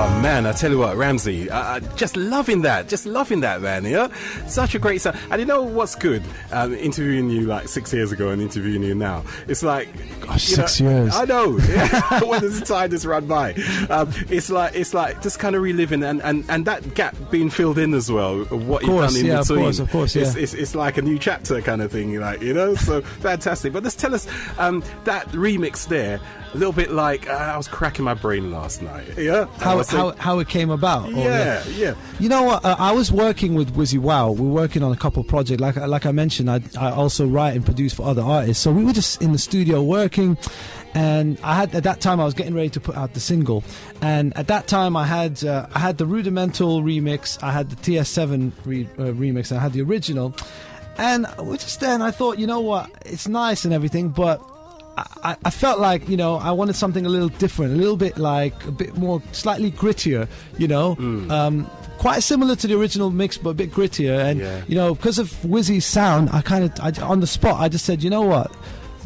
Man, I tell you what, Ramzi, just loving that, man. Yeah, such a great sound. And you know what's good? Interviewing you like 6 years ago and interviewing you now, it's like, gosh, 6 years. I know. Yeah. When does the time just run by? It's like just kind of reliving and that gap being filled in as well. Of what you've done in between. Of course, yeah. It's like a new chapter kind of thing, like, you know. So fantastic. But let's tell us that remix there. A little bit like I was cracking my brain last night. Yeah, how it came about. Yeah. You know what? I was working with Wizzy Wow. We were working on a couple of projects. Like I mentioned, I also write and produce for other artists. So we were just in the studio working, and at that time I was getting ready to put out the single. And at that time I had the Rudimental remix, I had the TS7 remix, and I had the original. And we're just there, and I thought, you know what? It's nice and everything, but I felt like, you know, I wanted something a little different, a little bit like a bit more slightly grittier, you know, quite similar to the original mix, but a bit grittier. And you know, because of Wizzy's sound, I on the spot I just said, you know what,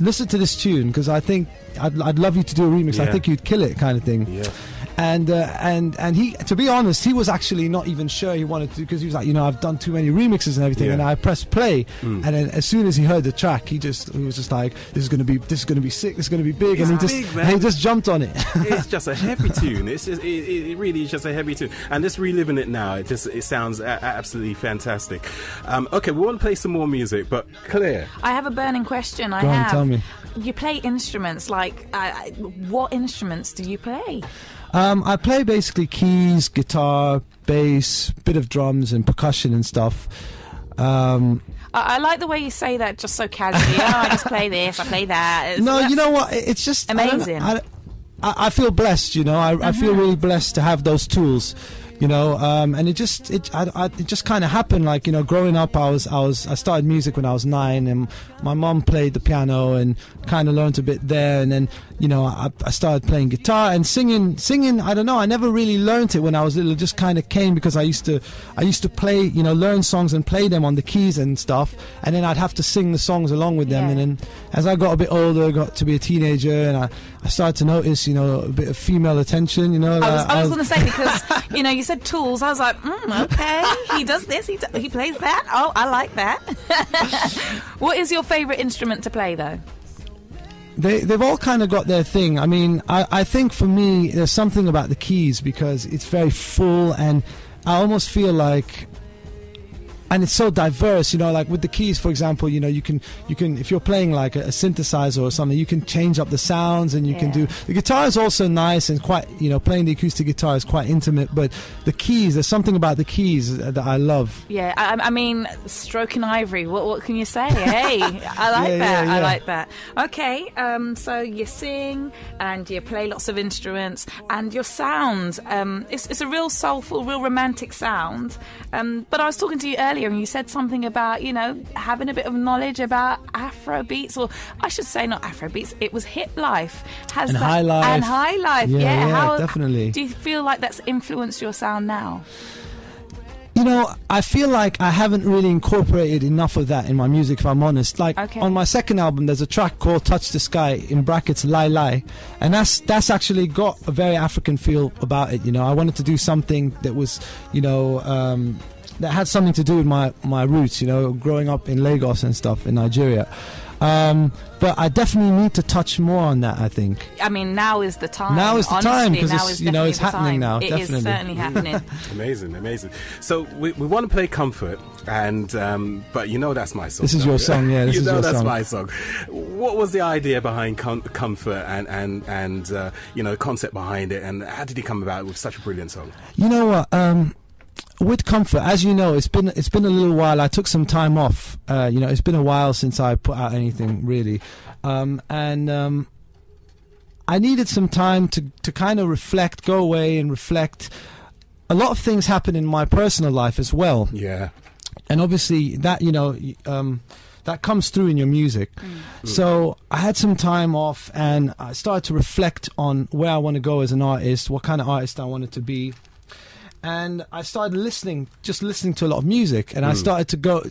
listen to this tune, because I think I'd love you to do a remix. I think you'd kill it, kind of thing. And he, to be honest, he was actually not even sure he wanted to, because he was like, you know, I've done too many remixes and everything. And I pressed play, and then as soon as he heard the track, he was just like, this is gonna be sick, this is gonna be big, and he just jumped on it. It's just a heavy tune. It really is just a heavy tune, and just reliving it now, it sounds absolutely fantastic. Okay, we want to play some more music, but Claire, I have a burning question. Go on, tell me. You play instruments, like what instruments do you play? I play basically keys, guitar, bass, bit of drums and percussion and stuff. I like the way you say that, just so casually. I just play this, I play that. You know what? It's just amazing. I feel blessed, you know. I feel really blessed to have those tools, you know. And it just kind of happened. Like, you know, growing up, I started music when I was 9, and my mom played the piano and kind of learned a bit there. And then, you know, I started playing guitar and singing. I don't know. I never really learned it when I was little. It just kind of came because I used to play, you know, learn songs and play them on the keys and stuff. And then I'd have to sing the songs along with them. And then as I got a bit older, got to be a teenager, and I started to notice, you know, a bit of female attention. You know, I was going to say, because you know, you said tools. I was like, okay, he does this, he plays that. Oh, I like that. What is your favourite instrument to play, though? They've all kind of got their thing. I mean, I think for me, there's something about the keys, because it's very full, and I almost feel like, and it's so diverse, you know, like with the keys, for example, you know, you can if you're playing like a synthesizer or something, you can change up the sounds, and you can do, the guitar is also nice and quite, you know, playing the acoustic guitar is quite intimate, but the keys, there's something about the keys that I love. Yeah, I mean, stroking ivory, what can you say? Hey, I like that. I like that. Okay, so you sing and you play lots of instruments, and your sound, it's a real soulful, real romantic sound. But I was talking to you earlier, and you said something about, you know, having a bit of knowledge about Afro beats, or I should say not Afro beats, it was hip life. And high life. And high life, yeah. How, definitely. Do you feel like that's influenced your sound now? You know, I feel like I haven't really incorporated enough of that in my music, if I'm honest. Like, on my second album, there's a track called Touch the Sky, in brackets, Lie Lie. And that's actually got a very African feel about it, you know. I wanted to do something that was, you know, that had something to do with my roots, you know, growing up in Lagos and stuff, in Nigeria. But I definitely need to touch more on that, I think. I mean, now is the time. Now is the time, because you know, it's happening now. It is certainly happening. Amazing. So we want to play Comfort, and but you know that's my song. This is your song, yeah. This is your that's song. my song. What was the idea behind Comfort, and you know, the concept behind it, and how did it come about with such a brilliant song? You know what? With Comfort, as you know, it's been a little while. I took some time off. You know, it's been a while since I put out anything really, and I needed some time to kind of reflect, go away and reflect. A lot of things happen in my personal life as well. Yeah, and obviously that, you know, that comes through in your music. So I had some time off, and I started to reflect on where I want to go as an artist, what kind of artist I wanted to be. and I started listening to a lot of music, and I started to go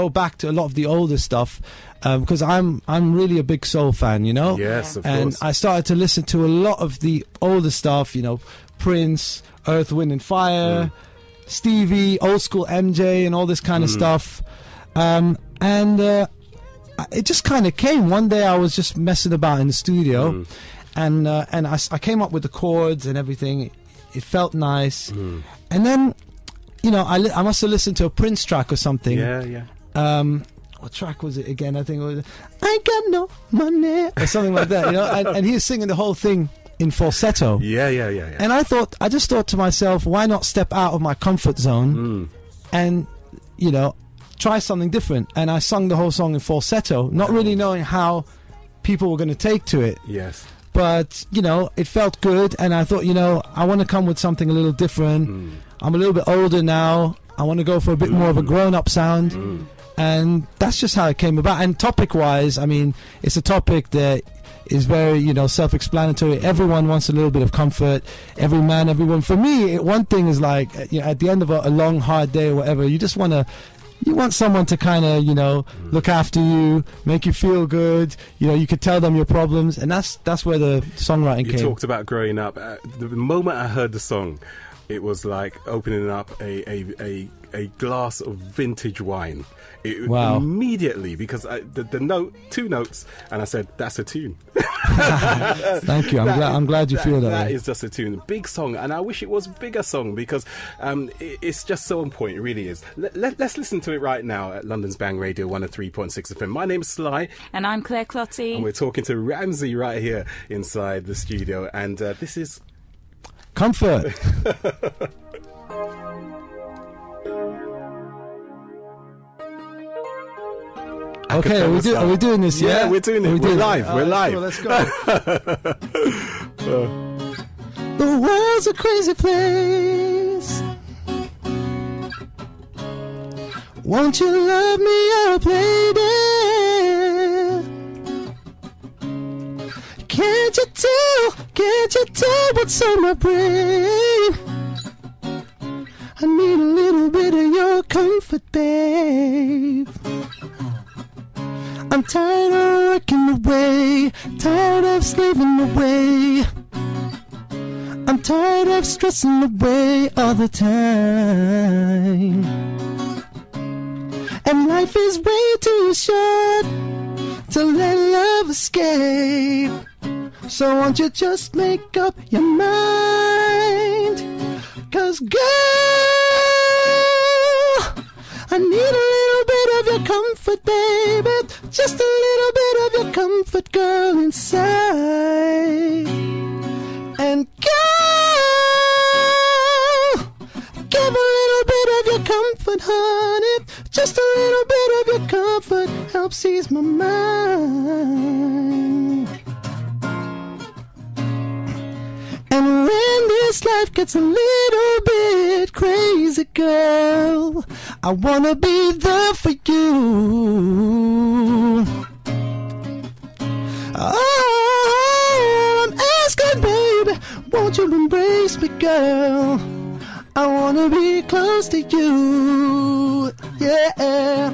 back to a lot of the older stuff, because I'm really a big soul fan, you know. Yes, of and course. I started to listen to a lot of the older stuff, you know, Prince, Earth, Wind and Fire, Stevie, old school MJ, and all this kind of stuff. It just kind of came. One day I was just messing about in the studio, and I came up with the chords and everything. It felt nice. And then, you know, I must have listened to a Prince track or something. Yeah. What track was it again? I think it was I Got No Money or something like that, you know. And he was singing the whole thing in falsetto. Yeah. And I just thought to myself, why not step out of my comfort zone and, you know, try something different. And I sung the whole song in falsetto, not really knowing how people were going to take to it. Yes. But, you know, it felt good, and I thought, you know, I want to come with something a little different. I'm a little bit older now. I want to go for a bit more of a grown-up sound. And that's just how it came about. And topic-wise, I mean, it's a topic that is very, you know, self-explanatory. Everyone wants a little bit of comfort. Every man, everyone. For me, one thing is like, you know, at the end of a long, hard day or whatever, you just want to... You want someone to kind of, you know, look after you, make you feel good. You know, you could tell them your problems, and that's where the songwriting came. You talked about growing up. The moment I heard the song, it was like opening up a glass of vintage wine. Wow. Immediately, because two notes, and I said, that's a tune. Thank you. I'm glad you feel that way. That is just a tune. Big song, and I wish it was a bigger song, because it's just so on point. It really is. Let's listen to it right now at London's Bang Radio 103.6 FM. My name's Sly. And I'm Claire Clottey. And we're talking to Ramzi right here inside the studio. And this is... Comfort. Okay, are we doing this? Yeah, we're doing it. We're live. We're live. Cool, let's go. The world's a crazy place. Won't you love me up, lady? Can't you tell what's on my brain? I need a little bit of your comfort, babe. I'm tired of working away, tired of slaving away. I'm tired of stressing away all the time. And life is way too short to let love escape. So won't you just make up your mind? 'Cause girl, I need a little bit of your comfort, baby. Just a little bit of your comfort, girl, inside. And girl, give a little bit of your comfort, honey. Just a little bit of your comfort helps ease my mind. And when this life gets a little bit crazy, girl, I wanna be there for you. Oh, I'm asking, baby, won't you embrace me, girl? I wanna be close to you, yeah.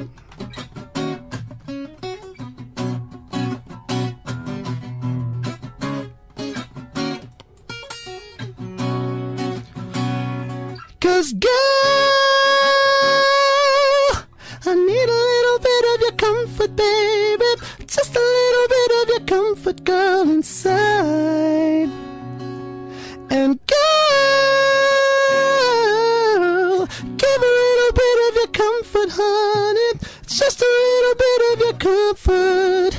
'Cause girl, I need a little bit of your comfort, baby. Just a little bit of your comfort, girl, inside. And girl, give a little bit of your comfort, honey. Just a little bit of your comfort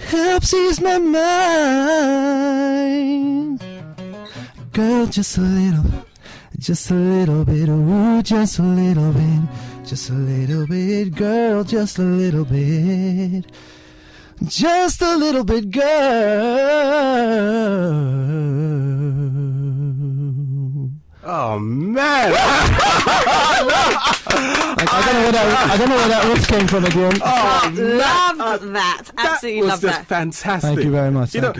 helps ease my mind. Girl, just a little bit, ooh, just a little bit, girl, just a little bit, girl. Oh man! I don't know where that riff came from again. Loved that. Absolutely loved that. Fantastic. Thank you very much. You know,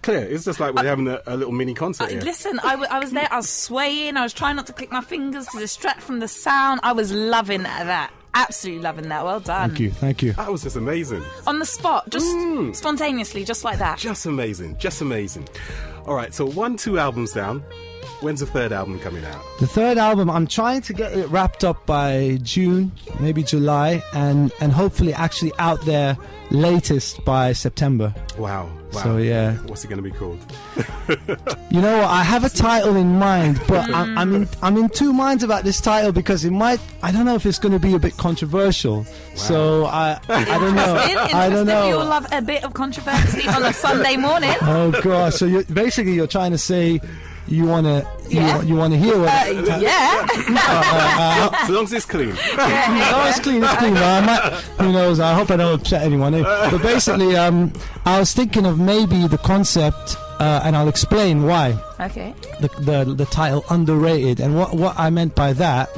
Claire, it's just like we're having a little mini concert here. Listen, I was there, I was swaying, I was trying not to click my fingers to distract from the sound. I was loving that. Absolutely loving that. Well done. Thank you. That was just amazing. On the spot, just spontaneously, just like that. Just amazing. All right, so 2 albums down. When's the third album coming out? The third album, I'm trying to get it wrapped up by June, maybe July, and hopefully actually out there latest by September. Wow. So yeah. What's it going to be called? You know what? I have a title in mind, but I'm in two minds about this title because it might. I don't know if it's going to be a bit controversial. Wow. So I don't know. I don't know. You'll love a bit of controversy on a Sunday morning. Oh gosh! So you're trying to say. You want to hear what? Yeah. As long as it's clean. It's clean. Who knows? I hope I don't upset anyone. But basically, I was thinking of maybe the concept, and I'll explain why. Okay. The title underrated, and what I meant by that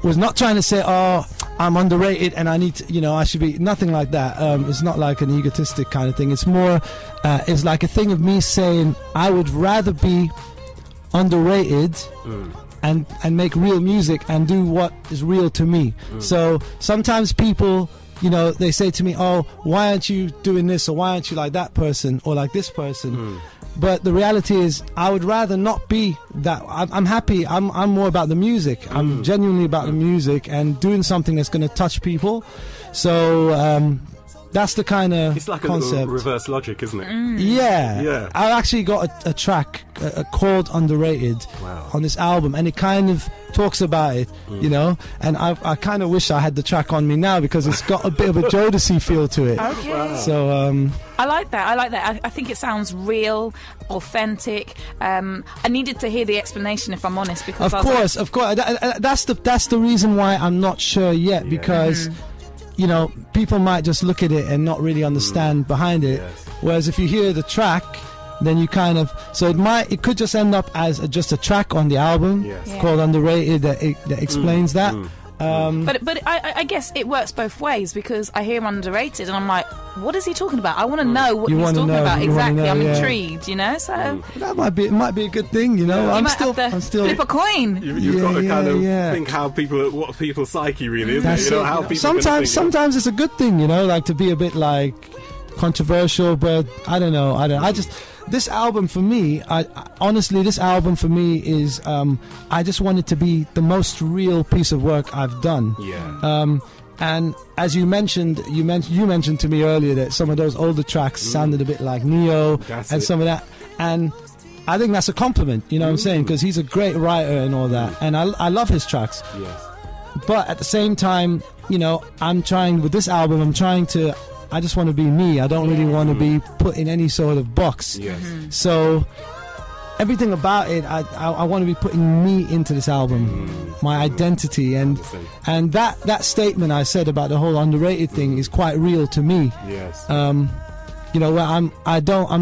was not trying to say, oh, I'm underrated and I need to, I should be, nothing like that. It's not like an egotistic kind of thing. It's more, it's like a thing of me saying I would rather be underrated and make real music and do what is real to me. So sometimes people, they say to me, oh, why aren't you doing this, or why aren't you like that person or like this person? But the reality is, I would rather not be that. I'm happy. I'm more about the music. I'm genuinely about the music and doing something that's going to touch people. So that's the kind of it's like concept. A little reverse logic, isn't it? Yeah. I actually got a track called Underrated on this album, and it kind of talks about it, and I kind of wish I had the track on me now because it's got a bit of a Jodeci feel to it. Okay. Wow. So I like that. I think it sounds real, authentic. I needed to hear the explanation, if I'm honest, because of course. That's the reason why I'm not sure yet, because people might just look at it and not really understand behind it. Yes. Whereas if you hear the track, then you kind of, so it could just end up as just a track on the album called Underrated that explains that. But I guess it works both ways, because I hear Underrated and I'm like, what is he talking about? I want to know what he's talking about exactly. I'm intrigued, so that might be a good thing, I'm still flip a coin. You've got to kind of think what people's psyche really is. How people sometimes it's a good thing, like to be a bit like controversial, but I don't know. This album for me, honestly, is I just want it to be the most real piece of work I've done. Yeah. And as you mentioned to me earlier that some of those older tracks sounded a bit like Neo some of that, and I think that's a compliment. You know what I'm saying? Because he's a great writer and all that, and I love his tracks. Yes. But at the same time, I'm trying with this album. I just want to be me. I don't really want to be put in any sort of box. Yes. So everything about it, I want to be putting me into this album, my identity, and that statement I said about the whole underrated thing is quite real to me. Yes. Where I'm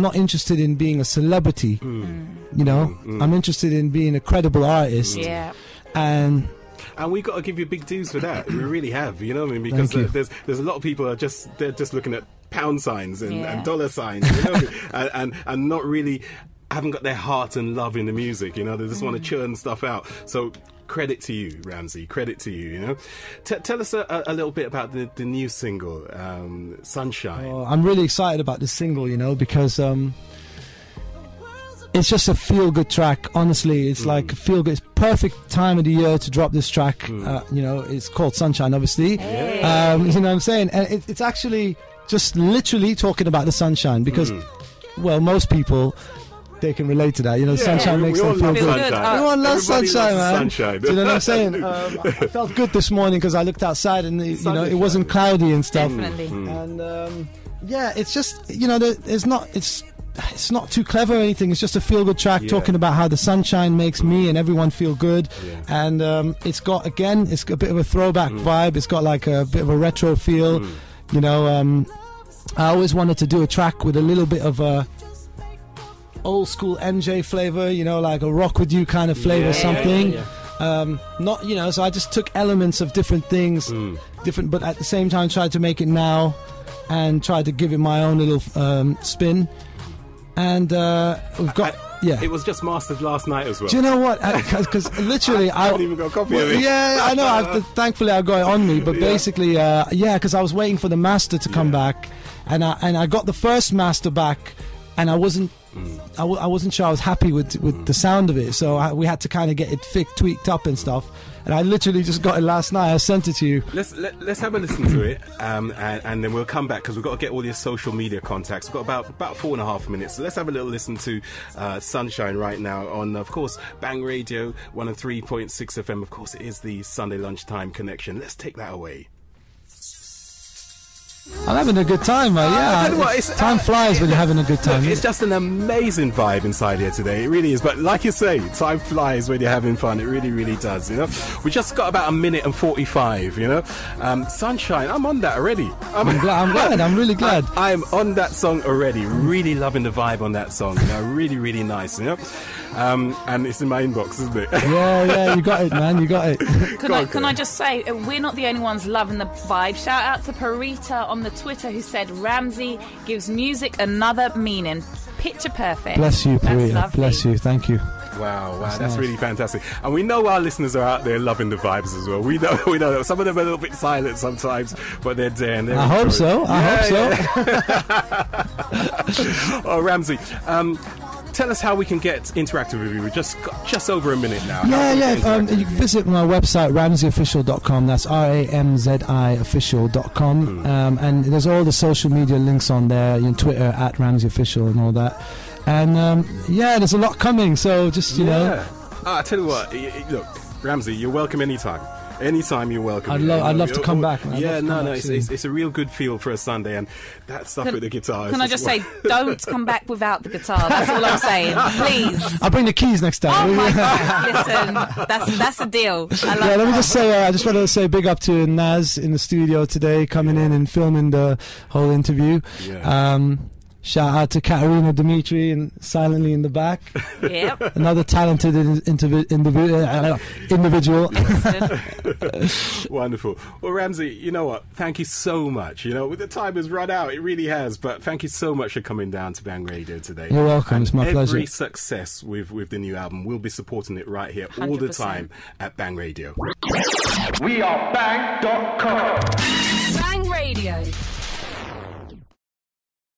not interested in being a celebrity. I'm interested in being a credible artist. Yeah. And we got to give you big dues for that. We really have, because there's a lot of people they're just looking at pound signs and dollar signs, and not really haven't got their heart and love in the music. They just want to churn stuff out. So credit to you, Ramzi. Credit to you. Tell us a little bit about the new single, Sunshine. I'm really excited about this single, because it's just a feel-good track. Honestly, it's like a feel-good. It's perfect time of the year to drop this track. It's called Sunshine, obviously. Hey. You know what I'm saying? And it's actually just literally talking about the sunshine because, well, most people, they can relate to that. Sunshine makes them feel good. Everyone loves sunshine, man. Sunshine. Do you know what I'm saying? I felt good this morning because I looked outside and it wasn't cloudy and stuff. Definitely. And it's just it's not too clever or anything. It's just a feel-good track talking about how the sunshine makes me and everyone feel good. And it's got a bit of a throwback vibe. It's got like a bit of a retro feel. I always wanted to do a track with a little bit of a old school MJ flavor, like a Rock With You kind of flavor, something. So I just took elements of different things, but at the same time tried to make it now and tried to give it my own little spin. and we've got. Yeah, it was just mastered last night as well. Do you know what? Because literally, I haven't even got a copy of it. Yeah, I know. Thankfully, I got it on me. But basically, because I was waiting for the master to come back, and I got the first master back, and I wasn't. I wasn't sure I was happy with the sound of it, so we had to kind of get it tweaked up and stuff. And I literally just got it last night. I sent it to you. Let's have a listen to it, and then we'll come back because we've got to get all your social media contacts. We've got about 4.5 minutes. So let's have a little listen to Sunshine right now on, of course, Bang Radio 103.6 FM. Of course, it is the Sunday lunchtime connection. Let's take that away. I'm having a good time, mate. Yeah, time flies when you're having a good time. Look, it's just an amazing vibe inside here today. It really is. But like you say, time flies when you're having fun. It really, really does. You know, we just got about 1 minute and 45. You know, Sunshine. I'm on that already. I'm glad. I'm really glad. I'm on that song already. Really loving the vibe on that song. You know, really, really nice. You know. And it's in my inbox, isn't it? Yeah, you got it, man. You got it. Can I just say, we're not the only ones loving the vibe. Shout out to Parita on the Twitter who said Ramzi gives music another meaning. Picture perfect. Bless you, Parita. Bless you. Thank you. Wow, that's nice. Really fantastic. And we know our listeners are out there loving the vibes as well. We know that some of them are a little bit silent sometimes, but they're there and they're I hope so. Oh, Ramzi, tell us how we can get interactive with you. We're just over a minute now. You can visit my website, ramziofficial.com. That's RAMZI official.com. And there's all the social media links on there. Twitter at ramziofficial and all that. And there's a lot coming. So just you know. I tell you what. Look, Ramzi, you're welcome anytime. Anytime you're welcome. I'd love to come back. It's a real good feel for a Sunday, and that stuff with the guitar. Can I just say, don't come back without the guitar. That's all I'm saying. Please. I'll bring the keys next time. Oh my God! Listen, that's a deal. Let me just say, I just want to say big up to Naz in the studio today, coming in and filming the whole interview. Yeah. Shout out to Katerina Dimitri and silently in the back. Yep. Another talented individual. Wonderful. Well, Ramzi, you know what? Thank you so much. You know, the time has run out. It really has. But thank you so much for coming down to Bang Radio today. You're welcome. It's my pleasure. Every success with the new album, we'll be supporting it right here 100%. All the time at Bang Radio. We are Bang.com. Bang Radio.